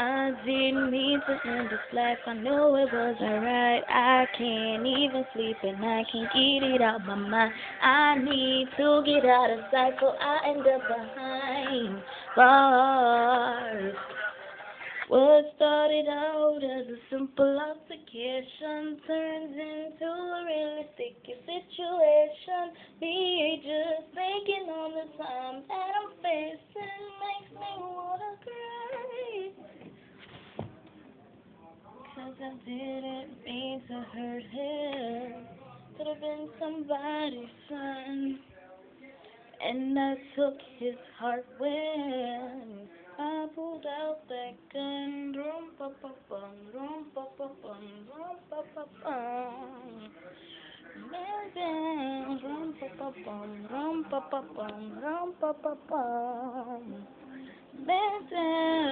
I didn't mean to end this life. I know it wasn't right. I can't even sleep and I can't get it out my mind. I need to get out of sight, so I end up behind bars. What started out as a simple altercation turns into a realistic situation. Me just thinking on the time that I'm facing makes me wanna cry. 'Cause I didn't mean to hurt him. Could have been somebody's son. And I took his heart when I pulled out that gun. Rum pa pa bum, rum pa pa bum, rum pa pa bum. Man down, rum pa pa bum, rum pa pa bum, rum pa pa bum. Man down.